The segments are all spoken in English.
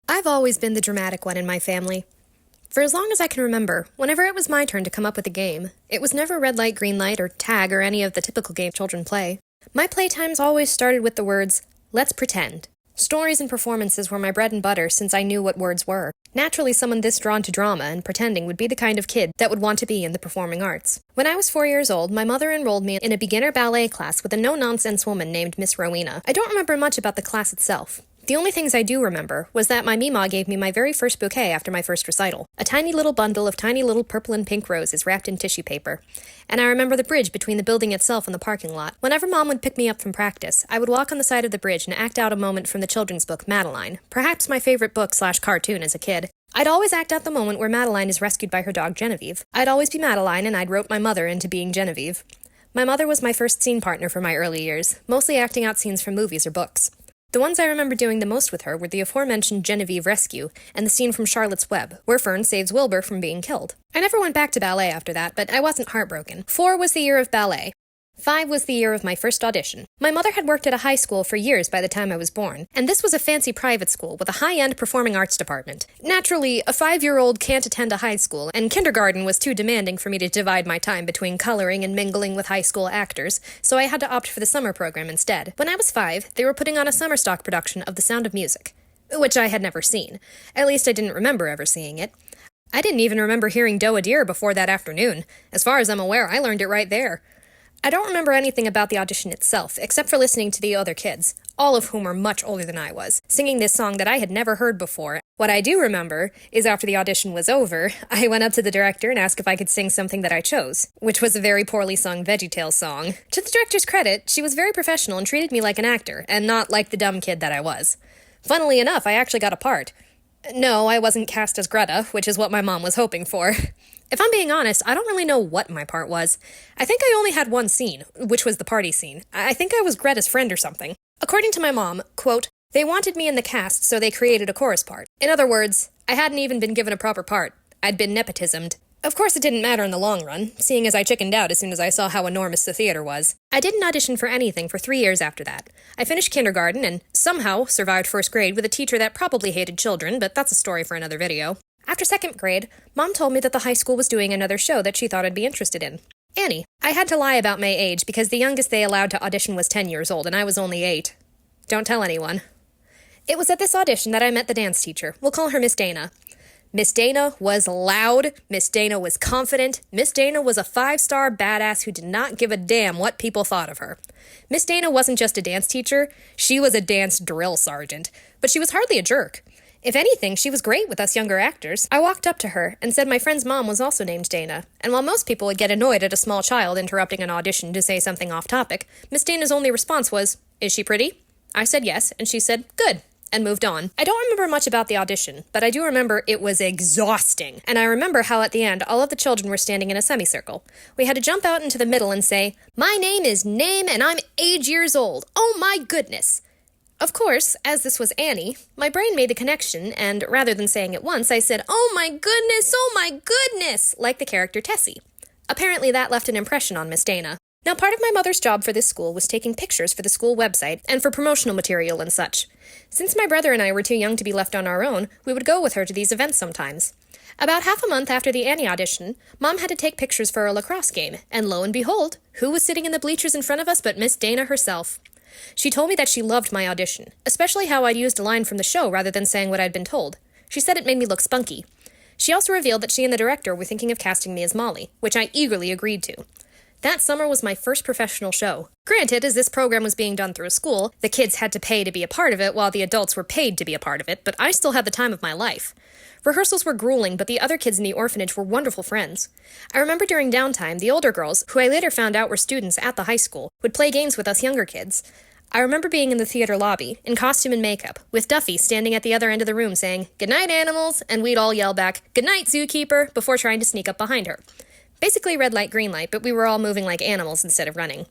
I've always been the dramatic one in my family. For as long as I can remember, whenever it was my turn to come up with a game, it was never red light, green light, or tag, or any of the typical games children play. My playtimes always started with the words, "Let's pretend." Stories and performances were my bread and butter since I knew what words were. Naturally, someone this drawn to drama and pretending would be the kind of kid that would want to be in the performing arts. When I was 4 years old, my mother enrolled me in a beginner ballet class with a no-nonsense woman named Miss Rowena. I don't remember much about the class itself. The only things I do remember was that my Mima gave me my very first bouquet after my first recital. A tiny little bundle of tiny little purple and pink roses wrapped in tissue paper. And I remember the bridge between the building itself and the parking lot. Whenever Mom would pick me up from practice, I would walk on the side of the bridge and act out a moment from the children's book, Madeline, perhaps my favorite book/cartoon as a kid. I'd always act out the moment where Madeline is rescued by her dog Genevieve. I'd always be Madeline, and I'd rope my mother into being Genevieve. My mother was my first scene partner for my early years, mostly acting out scenes from movies or books. The ones I remember doing the most with her were the aforementioned Genevieve rescue and the scene from Charlotte's Web, where Fern saves Wilbur from being killed. I never went back to ballet after that, but I wasn't heartbroken. 4 was the year of ballet. 5 was the year of my first audition. My mother had worked at a high school for years by the time I was born, and this was a fancy private school with a high-end performing arts department. Naturally, a 5-year-old can't attend a high school, and kindergarten was too demanding for me to divide my time between coloring and mingling with high school actors, so I had to opt for the summer program instead. When I was 5, they were putting on a summer stock production of The Sound of Music, which I had never seen. At least I didn't remember ever seeing it. I didn't even remember hearing Doe a Deer before that afternoon. As far as I'm aware, I learned it right there. I don't remember anything about the audition itself, except for listening to the other kids, all of whom are much older than I was, singing this song that I had never heard before. What I do remember is after the audition was over, I went up to the director and asked if I could sing something that I chose, which was a very poorly sung VeggieTales song. To the director's credit, she was very professional and treated me like an actor, and not like the dumb kid that I was. Funnily enough, I actually got a part. No, I wasn't cast as Greta, which is what my mom was hoping for. If I'm being honest, I don't really know what my part was. I think I only had one scene, which was the party scene. I think I was Greta's friend or something. According to my mom, quote, "They wanted me in the cast, so they created a chorus part." In other words, I hadn't even been given a proper part. I'd been nepotismed. Of course it didn't matter in the long run, seeing as I chickened out as soon as I saw how enormous the theater was. I didn't audition for anything for 3 years after that. I finished kindergarten and somehow survived first grade with a teacher that probably hated children, but that's a story for another video. After second grade, Mom told me that the high school was doing another show that she thought I'd be interested in. Annie. I had to lie about my age because the youngest they allowed to audition was 10 years old and I was only 8. Don't tell anyone. It was at this audition that I met the dance teacher. We'll call her Miss Dana. Miss Dana was loud, Miss Dana was confident, Miss Dana was a 5-star badass who did not give a damn what people thought of her. Miss Dana wasn't just a dance teacher, she was a dance drill sergeant, but she was hardly a jerk. If anything, she was great with us younger actors. I walked up to her and said my friend's mom was also named Dana, and while most people would get annoyed at a small child interrupting an audition to say something off topic, Miss Dana's only response was, "Is she pretty?" I said yes, and she said, "Good," and moved on. I don't remember much about the audition, but I do remember it was exhausting, and I remember how at the end all of the children were standing in a semicircle. We had to jump out into the middle and say, "My name is Name and I'm 8 years old. Oh my goodness." Of course, as this was Annie, my brain made the connection, and rather than saying it once, I said, "Oh my goodness," like the character Tessie. Apparently that left an impression on Miss Dana. Now, part of my mother's job for this school was taking pictures for the school website and for promotional material and such. Since my brother and I were too young to be left on our own, we would go with her to these events sometimes. About half a month after the Annie audition, Mom had to take pictures for a lacrosse game, and lo and behold, who was sitting in the bleachers in front of us but Miss Dana herself? She told me that she loved my audition, especially how I'd used a line from the show rather than saying what I'd been told. She said it made me look spunky. She also revealed that she and the director were thinking of casting me as Molly, which I eagerly agreed to. That summer was my first professional show. Granted, as this program was being done through a school, the kids had to pay to be a part of it while the adults were paid to be a part of it, but I still had the time of my life. Rehearsals were grueling, but the other kids in the orphanage were wonderful friends. I remember during downtime, the older girls, who I later found out were students at the high school, would play games with us younger kids. I remember being in the theater lobby, in costume and makeup, with Duffy standing at the other end of the room saying, "Good night, animals," and we'd all yell back, "Good night, zookeeper," before trying to sneak up behind her. Basically red light, green light, but we were all moving like animals instead of running.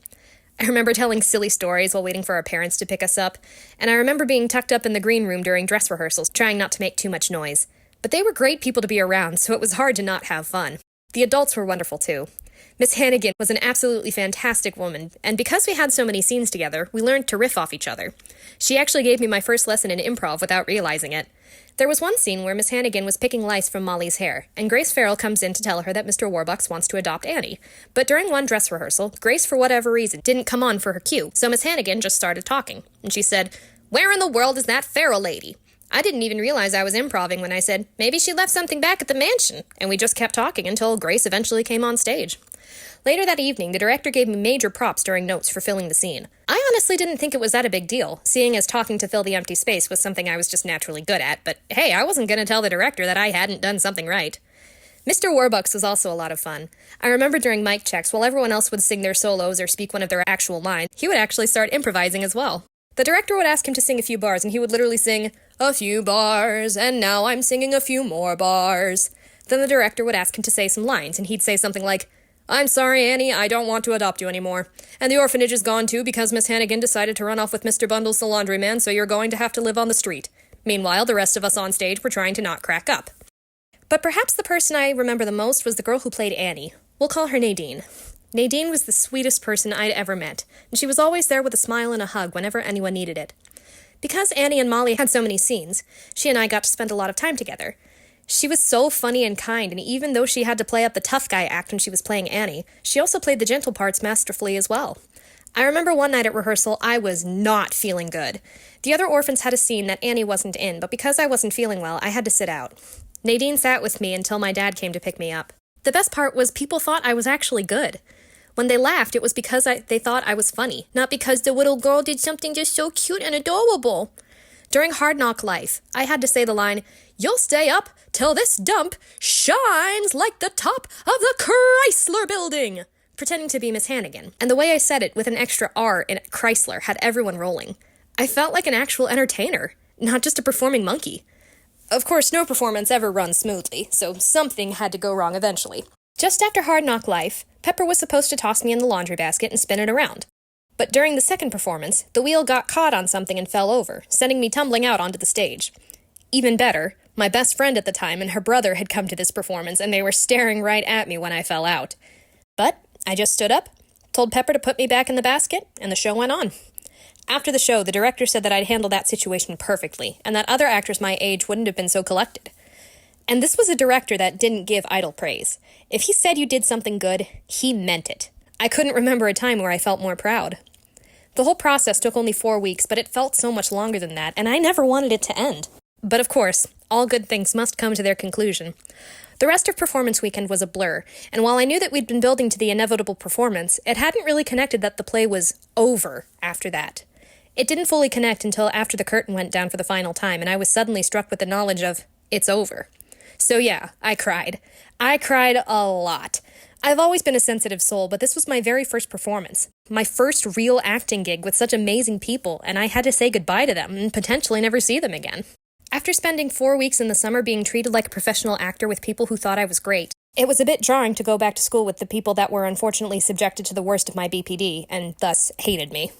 I remember telling silly stories while waiting for our parents to pick us up, and I remember being tucked up in the green room during dress rehearsals, trying not to make too much noise. But they were great people to be around, so it was hard to not have fun. The adults were wonderful too. Miss Hannigan was an absolutely fantastic woman, and because we had so many scenes together, we learned to riff off each other. She actually gave me my first lesson in improv without realizing it. There was one scene where Miss Hannigan was picking lice from Molly's hair, and Grace Farrell comes in to tell her that Mr. Warbucks wants to adopt Annie. But during one dress rehearsal, Grace, for whatever reason, didn't come on for her cue, so Miss Hannigan just started talking. And she said, "Where in the world is that Farrell lady?" I didn't even realize I was improving when I said, "Maybe she left something back at the mansion," and we just kept talking until Grace eventually came on stage. Later that evening, the director gave me major props during notes for filling the scene. I honestly didn't think it was that a big deal, seeing as talking to fill the empty space was something I was just naturally good at, but hey, I wasn't going to tell the director that I hadn't done something right. Mr. Warbucks was also a lot of fun. I remember during mic checks, while everyone else would sing their solos or speak one of their actual lines, he would actually start improvising as well. The director would ask him to sing a few bars, and he would literally sing, "A few bars, and now I'm singing a few more bars." Then the director would ask him to say some lines, and he'd say something like, "I'm sorry, Annie, I don't want to adopt you anymore. And the orphanage is gone too because Miss Hannigan decided to run off with Mr. Bundles the laundryman, so you're going to have to live on the street." Meanwhile, the rest of us on stage were trying to not crack up. But perhaps the person I remember the most was the girl who played Annie. We'll call her Nadine. Nadine was the sweetest person I'd ever met, and she was always there with a smile and a hug whenever anyone needed it. Because Annie and Molly had so many scenes, she and I got to spend a lot of time together. She was so funny and kind, and even though she had to play up the tough guy act when she was playing Annie, she also played the gentle parts masterfully as well. I remember one night at rehearsal, I was not feeling good. The other orphans had a scene that Annie wasn't in, but because I wasn't feeling well, I had to sit out. Nadine sat with me until my dad came to pick me up. The best part was people thought I was actually good. When they laughed, it was because they thought I was funny, not because the little girl did something just so cute and adorable. During Hard Knock Life, I had to say the line, "You'll stay up till this dump shines like the top of the Chrysler Building," pretending to be Miss Hannigan. And the way I said it with an extra R in Chrysler had everyone rolling. I felt like an actual entertainer, not just a performing monkey. Of course, no performance ever runs smoothly, so something had to go wrong eventually. Just after Hard Knock Life, Pepper was supposed to toss me in the laundry basket and spin it around. But during the second performance, the wheel got caught on something and fell over, sending me tumbling out onto the stage. Even better, my best friend at the time and her brother had come to this performance, and they were staring right at me when I fell out. But I just stood up, told Pepper to put me back in the basket, and the show went on. After the show, the director said that I'd handled that situation perfectly, and that other actors my age wouldn't have been so collected. And this was a director that didn't give idle praise. If he said you did something good, he meant it. I couldn't remember a time where I felt more proud. The whole process took only 4 weeks, but it felt so much longer than that, and I never wanted it to end. But of course, all good things must come to their conclusion. The rest of performance weekend was a blur, and while I knew that we'd been building to the inevitable performance, it hadn't really connected that the play was over after that. It didn't fully connect until after the curtain went down for the final time, and I was suddenly struck with the knowledge of, it's over. So yeah, I cried. I cried a lot. I've always been a sensitive soul, but this was my very first performance. My first real acting gig with such amazing people, and I had to say goodbye to them and potentially never see them again. After spending 4 weeks in the summer being treated like a professional actor with people who thought I was great, it was a bit jarring to go back to school with the people that were unfortunately subjected to the worst of my BPD, and thus hated me.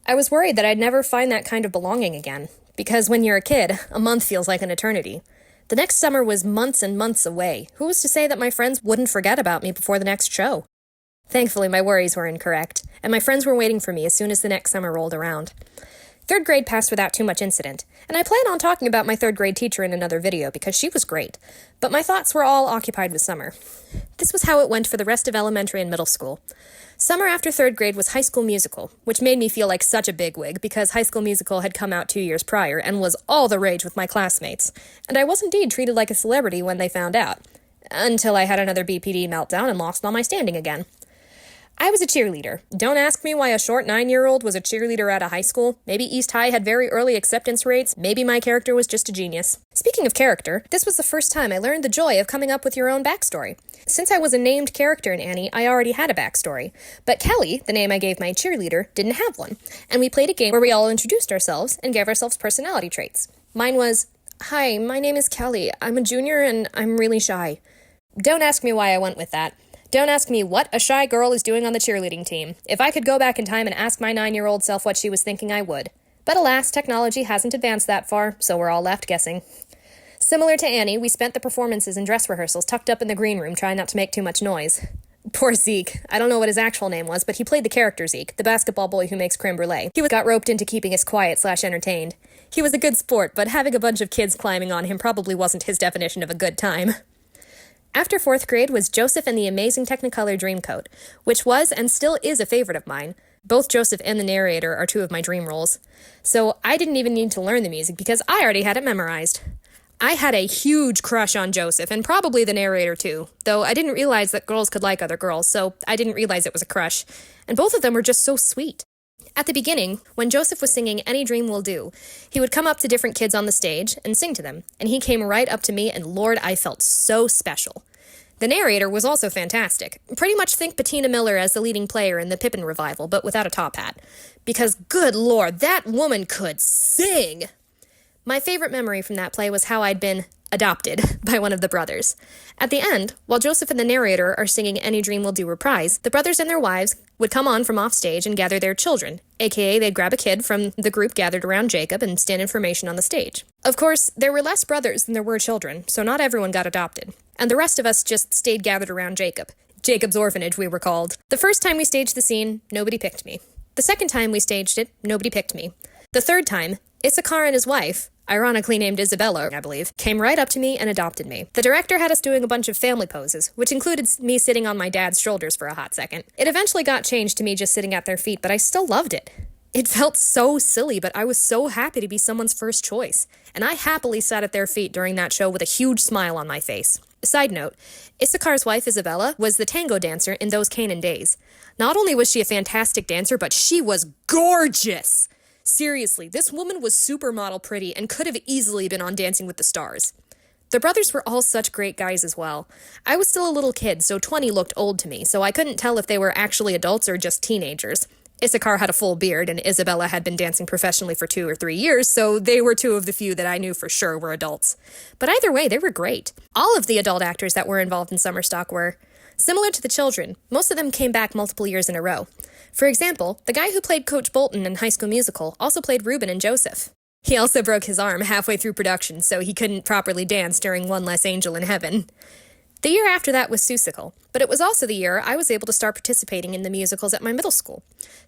I was worried that I'd never find that kind of belonging again, because when you're a kid, a month feels like an eternity. The next summer was months and months away. Who was to say that my friends wouldn't forget about me before the next show? Thankfully, my worries were incorrect, and my friends were waiting for me as soon as the next summer rolled around. Third grade passed without too much incident, and I plan on talking about my third grade teacher in another video because she was great, but my thoughts were all occupied with summer. This was how it went for the rest of elementary and middle school. Summer after third grade was High School Musical, which made me feel like such a bigwig because High School Musical had come out 2 years prior and was all the rage with my classmates, and I was indeed treated like a celebrity when they found out, until I had another BPD meltdown and lost all my standing again. I was a cheerleader. Don't ask me why a short 9-year-old was a cheerleader at a high school. Maybe East High had very early acceptance rates. Maybe my character was just a genius. Speaking of character, this was the first time I learned the joy of coming up with your own backstory. Since I was a named character in Annie, I already had a backstory. But Kelly, the name I gave my cheerleader, didn't have one. And we played a game where we all introduced ourselves and gave ourselves personality traits. Mine was, "Hi, my name is Kelly. I'm a junior and I'm really shy." Don't ask me why I went with that. Don't ask me what a shy girl is doing on the cheerleading team. If I could go back in time and ask my 9-year-old self what she was thinking, I would. But alas, technology hasn't advanced that far, so we're all left guessing. Similar to Annie, we spent the performances and dress rehearsals tucked up in the green room trying not to make too much noise. Poor Zeke. I don't know what his actual name was, but he played the character Zeke, the basketball boy who makes creme brulee. He got roped into keeping us quiet/entertained. He was a good sport, but having a bunch of kids climbing on him probably wasn't his definition of a good time. After 4th grade was Joseph and the Amazing Technicolor Dreamcoat, which was and still is a favorite of mine. Both Joseph and the narrator are 2 of my dream roles. So I didn't even need to learn the music because I already had it memorized. I had a huge crush on Joseph, and probably the narrator too, though I didn't realize that girls could like other girls, so I didn't realize it was a crush. And both of them were just so sweet. At the beginning, when Joseph was singing Any Dream Will Do, he would come up to different kids on the stage and sing to them, and he came right up to me, and Lord, I felt so special. The narrator was also fantastic. Pretty much think Bettina Miller as the leading player in the Pippin revival, but without a top hat. Because, good Lord, that woman could sing! My favorite memory from that play was how I'd been adopted by one of the brothers. At the end, while Joseph and the narrator are singing Any Dream Will Do reprise, the brothers and their wives would come on from off stage and gather their children, aka they'd grab a kid from the group gathered around Jacob and stand in formation on the stage. Of course, there were less brothers than there were children, so not everyone got adopted. And the rest of us just stayed gathered around Jacob. Jacob's orphanage, we were called. The first time we staged the scene, nobody picked me. The second time we staged it, nobody picked me. The third time, Issachar and his wife, ironically named Isabella, I believe, came right up to me and adopted me. The director had us doing a bunch of family poses, which included me sitting on my dad's shoulders for a hot second. It eventually got changed to me just sitting at their feet, but I still loved it. It felt so silly, but I was so happy to be someone's first choice, and I happily sat at their feet during that show with a huge smile on my face. Side note, Issachar's wife, Isabella, was the tango dancer in Those Canaan Days. Not only was she a fantastic dancer, but she was gorgeous! Seriously, this woman was supermodel pretty and could have easily been on Dancing with the Stars. The brothers were all such great guys as well. I was still a little kid, so 20 looked old to me, so I couldn't tell if they were actually adults or just teenagers. Issachar had a full beard, and Isabella had been dancing professionally for 2 or 3 years, so they were 2 of the few that I knew for sure were adults. But either way, they were great. All of the adult actors that were involved in Summer Stock were. Similar to the children, most of them came back multiple years in a row. For example, the guy who played Coach Bolton in High School Musical also played Reuben and Joseph. He also broke his arm halfway through production, so he couldn't properly dance during One Less Angel in Heaven. The year after that was Seussical, but it was also the year I was able to start participating in the musicals at my middle school.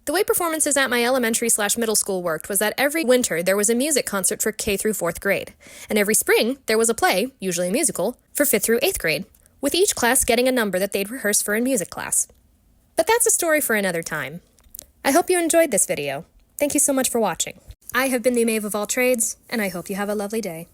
The way performances at my elementary/middle school worked was that every winter there was a music concert for K through 4th grade, and every spring there was a play, usually a musical, for 5th through 8th grade, with each class getting a number that they'd rehearse for in music class. But that's a story for another time. I hope you enjoyed this video. Thank you so much for watching. I have been the Maeve of all trades, and I hope you have a lovely day.